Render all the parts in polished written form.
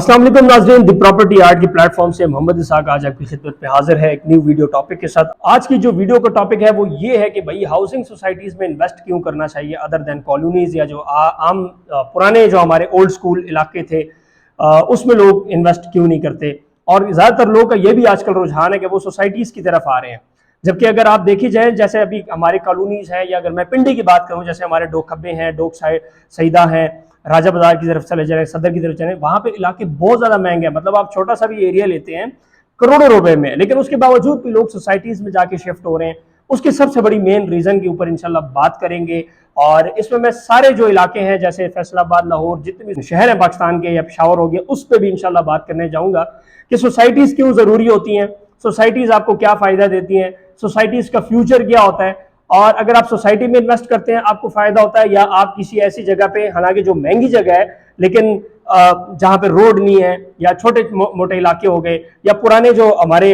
अस्सलाम वालेकुम नाज़रीन, द प्रॉपर्टी आर्ट की प्लेटफॉर्म से मोहम्मद इसाक आज आपकी खिदमत में हाजिर है एक न्यू वीडियो टॉपिक के साथ। आज की जो वीडियो का टॉपिक है वो ये है कि भाई हाउसिंग सोसाइटीज़ में इन्वेस्ट क्यों करना चाहिए अदर देन कॉलोनीज़ या जो आम पुराने जो हमारे ओल्ड स्कूल इलाके थे उसमें लोग इन्वेस्ट क्यों नहीं करते। और ज़्यादातर लोगों का ये भी आजकल रुझान है कि वो सोसाइटीज़ की तरफ आ रहे हैं, जबकि अगर आप देखी जाए जैसे अभी हमारे कॉलोनीज़ हैं या अगर मैं पिंडी की बात करूँ, जैसे हमारे डोक खब्बे हैं, डोक सईदा हैं, राजा बाजार की तरफ चले जाए, सदर की तरफ चले, वहां पे इलाके बहुत ज्यादा महंगे हैं। मतलब आप छोटा सा भी एरिया लेते हैं करोड़ों रुपए में, लेकिन उसके बावजूद भी लोग सोसाइटीज में जाके शिफ्ट हो रहे हैं। उसकी सबसे बड़ी मेन रीजन के ऊपर इंशाल्लाह बात करेंगे। और इसमें मैं सारे जो इलाके हैं जैसे फैसलाबाद, लाहौर, जितने भी शहर हैं पाकिस्तान के या पेशावर हो गया, उस पर भी इंशाल्लाह बात करने जाऊंगा कि सोसाइटीज क्यों जरूरी होती हैं, सोसाइटीज आपको क्या फायदा देती हैं, सोसाइटीज का फ्यूचर क्या होता है, और अगर आप सोसाइटी में इन्वेस्ट करते हैं आपको फायदा होता है, या आप किसी ऐसी जगह पे, हालांकि जो महंगी जगह है लेकिन जहां पे रोड नहीं है, या छोटे मोटे इलाके हो गए, या पुराने जो हमारे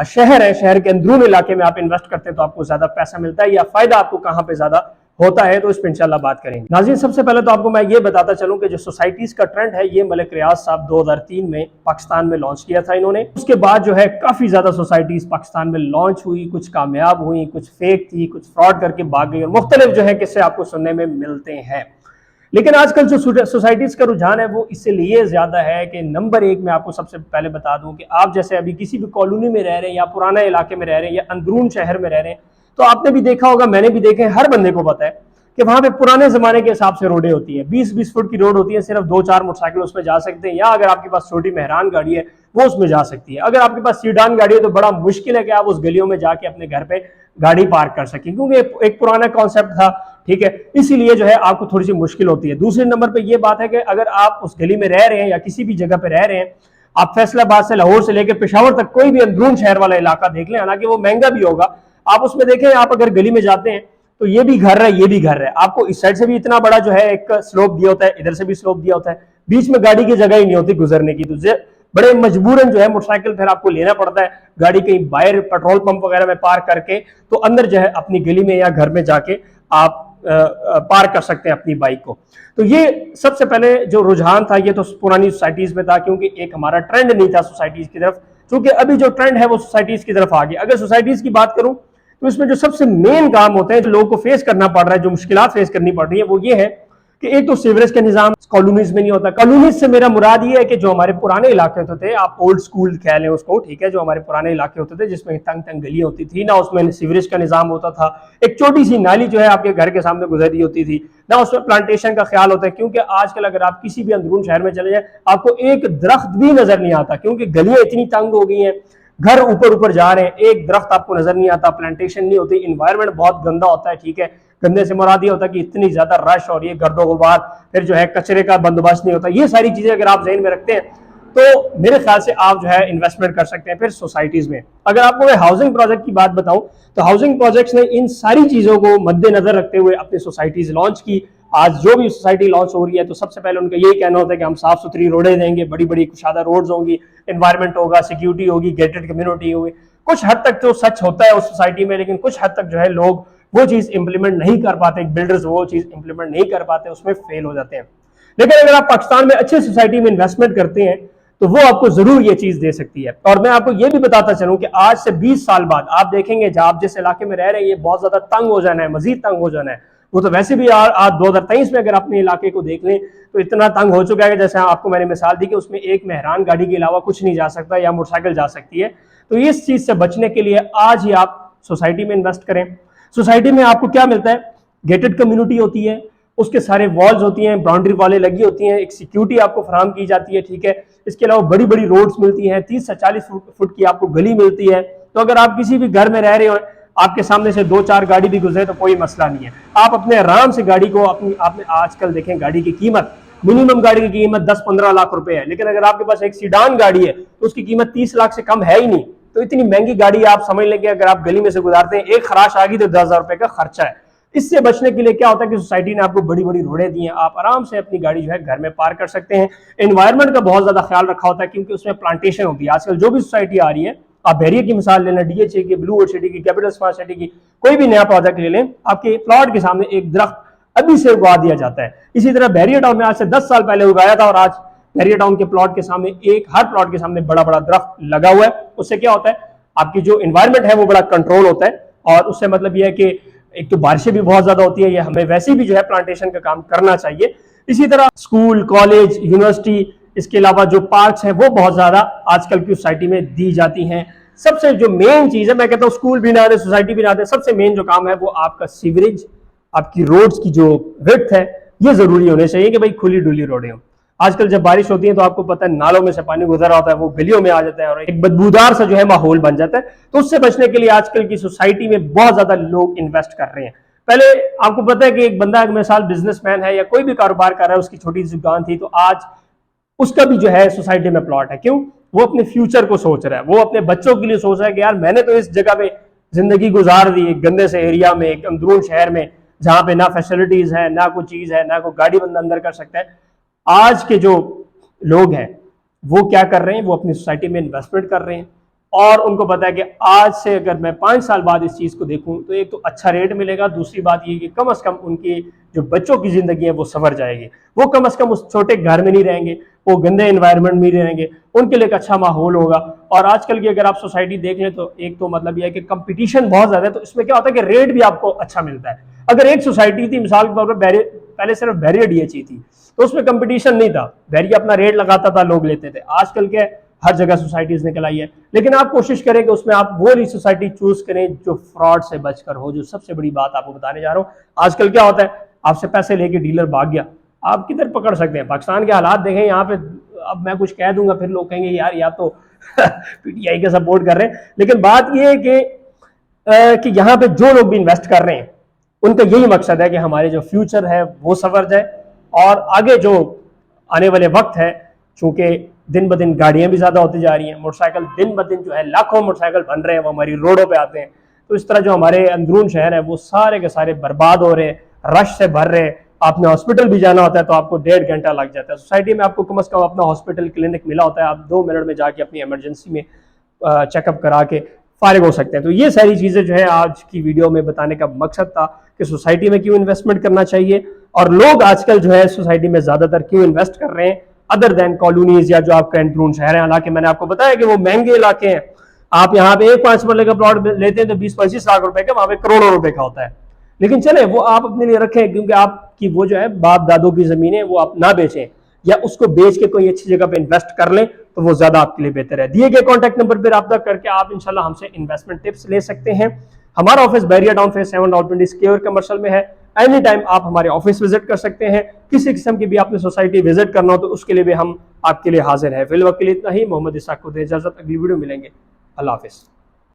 शहर है, शहर के अंदरून इलाके में आप इन्वेस्ट करते हैं तो आपको ज्यादा पैसा मिलता है, या फायदा आपको कहां पे ज्यादा होता है, तो इस पर इंशाल्लाह बात करेंगे। नाज़रीन, सबसे पहले तो आपको मैं ये बताता चलूं कि जो सोसाइटीज का ट्रेंड है ये मलिक रियाज साहब 2003 में पाकिस्तान में लॉन्च किया था इन्होंने। उसके बाद जो है काफी ज्यादा सोसाइटीज पाकिस्तान में लॉन्च हुई, कुछ कामयाब हुई, कुछ फेक थी, कुछ फ्रॉड करके भाग गई, और मुख्तलिफ जो है किस्से आपको सुनने में मिलते हैं। लेकिन आजकल जो सोसाइटीज का रुझान है वो इसलिए ज्यादा है कि नंबर एक में आपको सबसे पहले बता दूं कि आप जैसे अभी किसी भी कॉलोनी में रह रहे हैं, या पुराने इलाके में रह रहे हैं, या अंदरून शहर में रह रहे हैं, तो आपने भी देखा होगा, मैंने भी देखे, हर बंदे को पता है कि वहां पे पुराने जमाने के हिसाब से रोडें होती हैं। 20-20 फुट की रोड होती है, सिर्फ 2-4 मोटरसाइकिल उसमें जा सकते हैं, या अगर आपके पास छोटी मेहरान गाड़ी है वो उसमें जा सकती है। अगर आपके पास सीडान गाड़ी है तो बड़ा मुश्किल है कि आप उस गलियों में जाके अपने घर पे गाड़ी पार्क कर सकें, क्योंकि एक पुराना कॉन्सेप्ट था, ठीक है, इसीलिए जो है आपको थोड़ी सी मुश्किल होती है। दूसरे नंबर पर यह बात है कि अगर आप उस गली में रह रहे हैं या किसी भी जगह पे रह रहे हैं, आप फैसलाबाद से, लाहौर से लेकर पेशावर तक कोई भी अंदरून शहर वाला इलाका देख लें, हालांकि वो महंगा भी होगा, आप उसमें देखें, आप अगर गली में जाते हैं तो ये भी घर है, ये भी घर है, आपको इस साइड से भी इतना बड़ा जो है एक स्लोप दिया होता है, इधर से भी स्लोप दिया होता है, बीच में गाड़ी की जगह ही नहीं होती गुजरने की, तो बड़े मजबूरन जो है मोटरसाइकिल फिर आपको लेना पड़ता है, गाड़ी कहीं बाहर पेट्रोल पंप वगैरह में पार्क करके, तो अंदर जो है अपनी गली में या घर में जाके आप पार्क कर सकते हैं अपनी बाइक को। तो ये सबसे पहले जो रुझान था ये तो पुरानी सोसाइटीज में था, क्योंकि एक हमारा ट्रेंड नहीं था सोसाइटीज की तरफ, क्योंकि अभी जो ट्रेंड है वो सोसाइटीज की तरफ आ गया। अगर सोसाइटीज की बात करूं तो इसमें जो सबसे मेन काम होते हैं, जो लोगों को फेस करना पड़ रहा है, जो मुश्किलात फेस करनी पड़ रही है, वो ये है कि एक तो सीवरेज का निजाम कॉलोनीज में नहीं होता। कॉलोनीज से मेरा मुराद ये है कि जो हमारे पुराने इलाके होते थे, आप ओल्ड स्कूल कह लें उसको, ठीक है, जो हमारे पुराने इलाके होते थे जिसमें तंग तंग गली होती थी, ना उसमें सीवरेज का निजाम होता था, एक छोटी सी नाली जो है आपके घर के सामने गुजर रही होती थी, ना उसमें प्लांटेशन का ख्याल होता है, क्योंकि आजकल अगर आप किसी भी अंदरून शहर में चले जाए आपको एक दरख्त भी नजर नहीं आता, क्योंकि गलियां इतनी तंग हो गई हैं, घर ऊपर ऊपर जा रहे हैं, एक दरख्त आपको नजर नहीं आता, प्लांटेशन नहीं होती, इन्वायरमेंट बहुत गंदा होता है, ठीक है, गंदे से मुराद ये होता है कि इतनी ज्यादा रश और ये गर्दो गुबार, फिर जो है कचरे का बंदोबस्त नहीं होता। ये सारी चीजें अगर आप ज़हन में रखते हैं तो मेरे ख्याल से आप जो है इन्वेस्टमेंट कर सकते हैं फिर सोसाइटीज में। अगर आपको मैं हाउसिंग प्रोजेक्ट की बात बताऊं तो हाउसिंग प्रोजेक्ट्स ने इन सारी चीजों को मद्देनजर रखते हुए अपनी सोसाइटीज लॉन्च की। आज जो भी सोसाइटी लॉन्च हो रही है तो सबसे पहले उनका यही कहना होता है कि हम साफ सुथरी रोडें देंगे, बड़ी बड़ी कुशादा रोड्स होंगी, एनवायरमेंट होगा, सिक्योरिटी होगी, गेटेड कम्युनिटी होगी। कुछ हद तक तो सच होता है उस सोसाइटी में, लेकिन कुछ हद तक जो है लोग वो चीज इंप्लीमेंट नहीं कर पाते, बिल्डर्स वो चीज इंप्लीमेंट नहीं कर पाते, उसमें फेल हो जाते हैं। लेकिन अगर आप पाकिस्तान में अच्छे सोसाइटी में इन्वेस्टमेंट करते हैं तो वो आपको जरूर ये चीज दे सकती है। और मैं आपको ये भी बताता चलूं कि आज से 20 साल बाद आप देखेंगे जहां आप जिस इलाके में रह रहे हैं ये बहुत ज्यादा तंग हो जाना है, मजीद तंग हो जाना है। वो तो वैसे भी आज 2023 में अगर अपने इलाके को देख लें तो इतना तंग हो चुका है, जैसे आपको मैंने मिसाल दी कि उसमें एक मेहरान गाड़ी के अलावा कुछ नहीं जा सकता, या मोटरसाइकिल जा सकती है। तो इस चीज से बचने के लिए आज ही आप सोसाइटी में इन्वेस्ट करें। सोसाइटी में आपको क्या मिलता है, गेटेड कम्युनिटी होती है, उसके सारे वॉल्स होती हैं, बाउंड्री वाले लगी होती हैं, एक सिक्योरिटी आपको फराहम की जाती है, ठीक है। इसके अलावा बड़ी बड़ी रोड्स मिलती हैं, 30 से 40 फुट की आपको गली मिलती है। तो अगर आप किसी भी घर में रह रहे हो, आपके सामने से 2-4 गाड़ी भी गुजरे तो कोई मसला नहीं है, आप अपने आराम से गाड़ी को आपने आजकल देखें गाड़ी की कीमत, मिनिमम गाड़ी की कीमत 10-15 लाख रुपए है, लेकिन अगर आपके पास एक सीडान गाड़ी है तो उसकी कीमत 30 लाख से कम है ही नहीं। तो इतनी महंगी गाड़ी आप समझ लेंगे अगर आप गली में से गुजारते हैं, एक खराश आ गई तो 10,000 रुपए का खर्चा है। इससे बचने के लिए क्या होता है कि सोसाइटी ने आपको बड़ी बड़ी रोडें दी हैं, आप आराम से अपनी गाड़ी जो है घर में पार्क कर सकते हैं। एनवायरनमेंट का बहुत ज्यादा ख्याल रखा होता है क्योंकि उसमें प्लांटेशन होती है। आजकल जो भी सोसाइटी आ रही है, आप बैरियर की मिसाल ले लें, डीएचए की, ब्लू वर्ल्ड सिटी की, कैपिटल स्मार्ट सिटी की, कोई भी नया प्रोजेक्ट ले लें, आपके प्लॉट के सामने एक दरख्त अभी से उगा दिया जाता है। इसी तरह बैरियर टाउन में आज से 10 साल पहले उगाया था और आज बैरिया टाउन के प्लॉट के सामने हर प्लॉट के सामने बड़ा बड़ा दरख्त लगा हुआ है। उससे क्या होता है, आपकी जो इन्वायरमेंट है वो बड़ा कंट्रोल होता है, और उससे मतलब यह है कि एक तो बारिशें भी बहुत ज्यादा होती है, ये हमें वैसे भी जो है प्लांटेशन का काम करना चाहिए। इसी तरह स्कूल, कॉलेज, यूनिवर्सिटी, इसके अलावा जो पार्क्स हैं वो बहुत ज्यादा आजकल की सोसाइटी में दी जाती हैं। सबसे जो मेन चीज है, मैं कहता हूँ स्कूल भी ना दे, सोसाइटी भी ना दे, सबसे मेन जो काम है वो आपका सीवरेज, आपकी रोड्स की जो विड्थ है ये जरूरी होने चाहिए कि भाई खुली डुली रोडें हो। आजकल जब बारिश होती है तो आपको पता है नालों में से पानी गुजर रहा होता है, वो गलियों में आ जाता है और एक बदबूदार सा जो है माहौल बन जाता है। तो उससे बचने के लिए आजकल की सोसाइटी में बहुत ज्यादा लोग इन्वेस्ट कर रहे हैं। पहले आपको पता है कि एक बंदा मिसाल बिजनेसमैन है या कोई भी कारोबार कर रहा है, उसकी छोटी सी दुकान थी, तो आज उसका भी जो है सोसाइटी में प्लॉट है। क्यों? वो अपने फ्यूचर को सोच रहा है, वो अपने बच्चों के लिए सोच रहा है कि यार मैंने तो इस जगह पे जिंदगी गुजार दी, एक गंदे से एरिया में, एक अंदरून शहर में, जहां पे ना फैसिलिटीज है, ना कोई चीज है, ना कोई गाड़ी बंदा अंदर कर सकता है। आज के जो लोग हैं वो क्या कर रहे हैं, वो अपनी सोसाइटी में इन्वेस्टमेंट कर रहे हैं, और उनको पता है कि आज से अगर मैं 5 साल बाद इस चीज को देखूं तो एक तो अच्छा रेट मिलेगा, दूसरी बात ये कि कम से कम उनकी जो बच्चों की जिंदगी है वो संवर जाएगी, वो कम से कम उस छोटे घर में नहीं रहेंगे, वो गंदे एनवायरनमेंट में नहीं रहेंगे, उनके लिए एक अच्छा माहौल होगा। और आजकल की अगर आप सोसाइटी देख लें तो एक तो मतलब यह है कि कंपटीशन बहुत ज्यादा है, तो इसमें क्या होता है कि रेट भी आपको अच्छा मिलता है। अगर एक सोसाइटी थी, मिसाल के तौर पर पहले सिर्फ बैरिया डीएचई थी, तो उसमें कंपटीशन नहीं था, बैरिया अपना रेट लगाता था, लोग लेते थे। आजकल के हर जगह सोसाइटीज निकल आई है, लेकिन आप कोशिश करें कि उसमें आप वो वाली सोसाइटी चूज करें जो फ्रॉड से बचकर हो। जो सबसे बड़ी बात आपको बताने जा रहा हूं, आजकल क्या होता है, आपसे पैसे लेके डीलर भाग गया, आप किधर पकड़ सकते हैं? पाकिस्तान के हालात देखें यहाँ पे, अब मैं कुछ कह दूंगा फिर लोग कहेंगे यार या तो पीटीआई के सपोर्ट कर रहे हैं, लेकिन बात यह है कि यहाँ पे जो लोग भी इन्वेस्ट कर रहे हैं उनका यही मकसद है कि हमारे जो फ्यूचर है वो संवर जाए, और आगे जो आने वाले वक्त है, चूंकि दिन ब दिन गाड़ियां भी ज्यादा होती जा रही हैं, मोटरसाइकिल दिन ब दिन जो है लाखों मोटरसाइकिल बन रहे हैं, वो हमारी रोडों पे आते हैं, तो इस तरह जो हमारे अंदरून शहर है वो सारे के सारे बर्बाद हो रहे हैं, रश से भर रहे हैं। आपने हॉस्पिटल भी जाना होता है तो आपको 1.5 घंटा लग जाता है। सोसाइटी में आपको कम से कम अपना हॉस्पिटल क्लिनिक मिला होता है, आप 2 मिनट में जाके अपनी इमरजेंसी में चेकअप करा के फारिग हो सकते हैं। तो ये सारी चीजें जो है आज की वीडियो में बताने का मकसद था कि सोसाइटी में क्यों इन्वेस्टमेंट करना चाहिए, और लोग आजकल जो है सोसाइटी में ज्यादातर क्यों इन्वेस्ट कर रहे हैं अदर देन कॉलोनीज या जो आपका अंदरून शहर है। हालांकि मैंने आपको बताया कि वो महंगे इलाके हैं, आप यहाँ पे एक 5 मरले का प्लॉट लेते हैं तो 20-25 लाख रुपए का, वहां पे करोड़ों रुपए का होता है। लेकिन चले वो आप अपने लिए रखें, क्योंकि आपकी वो जो है बाप दादों की जमीन है वो आप ना बेचें, या उसको बेच के कोई अच्छी जगह पे इन्वेस्ट कर लें तो वो ज्यादा आपके लिए बेहतर है। दिए गए कॉन्टैक्ट नंबर पर रब्ता करके आप इंशाल्लाह हमसे इन्वेस्टमेंट टिप्स ले सकते हैं। हमारा office Bahria Town Phase 7 Rawalpindi Square Commercial में है। एनी टाइम आप हमारे ऑफिस विजिट कर सकते हैं। किसी किस्म की भी आपने सोसाइटी विजिट करना हो तो उसके लिए भी हम आपके लिए हाजिर है। फिलहाल के लिए इतना ही। मोहम्मद इसाक को दे इजाजत, अगली वीडियो मिलेंगे। अल्लाह हाफिज।